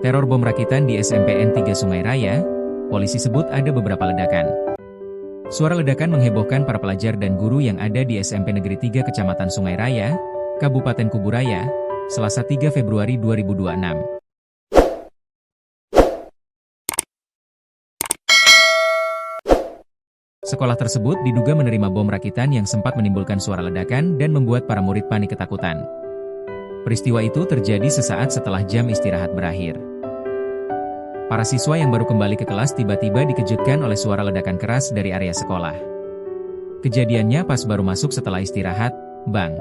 Teror bom rakitan di SMPN 3 Sungai Raya, polisi sebut ada beberapa ledakan. Suara ledakan menghebohkan para pelajar dan guru yang ada di SMP Negeri 3 Kecamatan Sungai Raya, Kabupaten Kuburaya, Selasa 3 Februari 2026. Sekolah tersebut diduga menerima bom rakitan yang sempat menimbulkan suara ledakan dan membuat para murid panik ketakutan. Peristiwa itu terjadi sesaat setelah jam istirahat berakhir. Para siswa yang baru kembali ke kelas tiba-tiba dikejutkan oleh suara ledakan keras dari area sekolah. Kejadiannya pas baru masuk setelah istirahat, "Bang,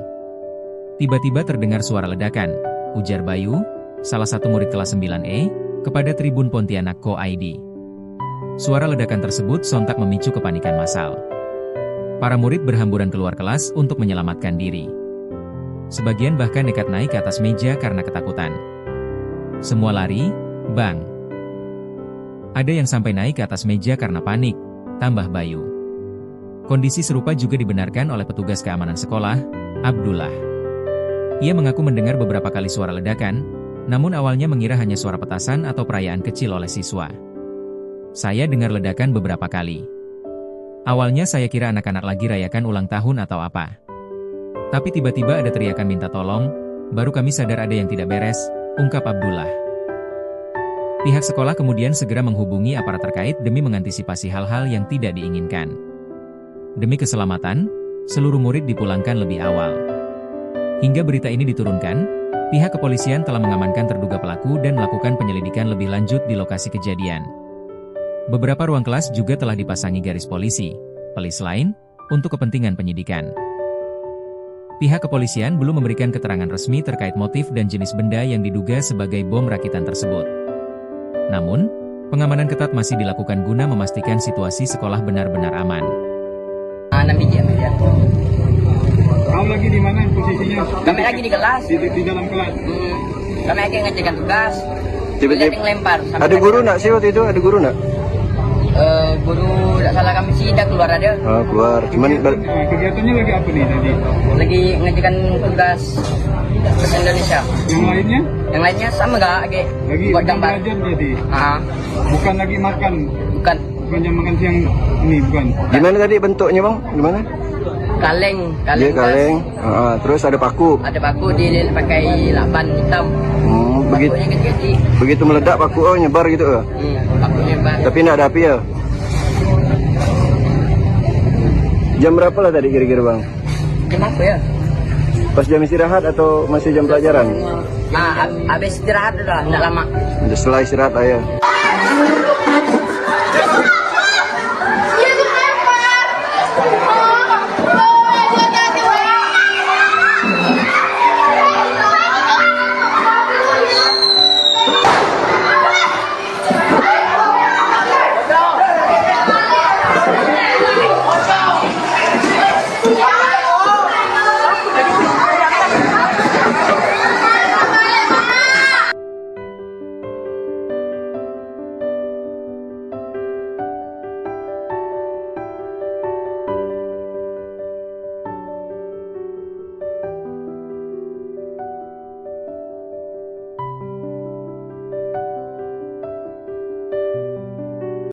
tiba-tiba terdengar suara ledakan," ujar Bayu, salah satu murid kelas 9E, kepada Tribun Pontianak Co.id. Suara ledakan tersebut sontak memicu kepanikan massal. Para murid berhamburan keluar kelas untuk menyelamatkan diri. Sebagian bahkan nekat naik ke atas meja karena ketakutan. "Semua lari, Bang. Ada yang sampai naik ke atas meja karena panik," tambah Bayu. Kondisi serupa juga dibenarkan oleh petugas keamanan sekolah, Abdullah. Ia mengaku mendengar beberapa kali suara ledakan, namun awalnya mengira hanya suara petasan atau perayaan kecil oleh siswa. "Saya dengar ledakan beberapa kali. Awalnya saya kira anak-anak lagi rayakan ulang tahun atau apa. Tapi tiba-tiba ada teriakan minta tolong, baru kami sadar ada yang tidak beres," ungkap Abdullah. Pihak sekolah kemudian segera menghubungi aparat terkait demi mengantisipasi hal-hal yang tidak diinginkan. Demi keselamatan, seluruh murid dipulangkan lebih awal. Hingga berita ini diturunkan, pihak kepolisian telah mengamankan terduga pelaku dan melakukan penyelidikan lebih lanjut di lokasi kejadian. Beberapa ruang kelas juga telah dipasangi garis polisi, pelis lain, untuk kepentingan penyidikan. Pihak kepolisian belum memberikan keterangan resmi terkait motif dan jenis benda yang diduga sebagai bom rakitan tersebut. Namun, pengamanan ketat masih dilakukan guna memastikan situasi sekolah benar-benar aman. Kamu lagi di mana posisinya? Kami lagi di kelas. Di dalam kelas. Kami lagi ngerjakan tugas. Tiba-tiba ngelempar. Ada guru nak sih waktu itu? Ada guru nak? Guru tidak salah kami sih dah keluar ada. Oh, keluar. Cuman Kegiatannya lagi apa nih tadi? Lagi ngerjakan tugas bahasa Indonesia. Yang lainnya? Yang lainnya sama gak? Lagi Buat gambar. belajar jadi? Ah, Bukan lagi makan? bukan. Bukan jam makan siang ini, bukan? gimana tadi bentuknya bang? Gimana? Kaleng. Dia kaleng. Terus ada paku. Ada paku pakai lakban hitam. Begitu Pakunya kecil-kecil. begitu meledak paku nyebar gitu. Pakunya bang. Tapi tidak ada api ya. Jam berapa lah tadi kira-kira bang? Kenapa ya? Pas jam istirahat atau masih jam pelajaran? Habis istirahat udah, tidak lama. Setelah istirahat ayah.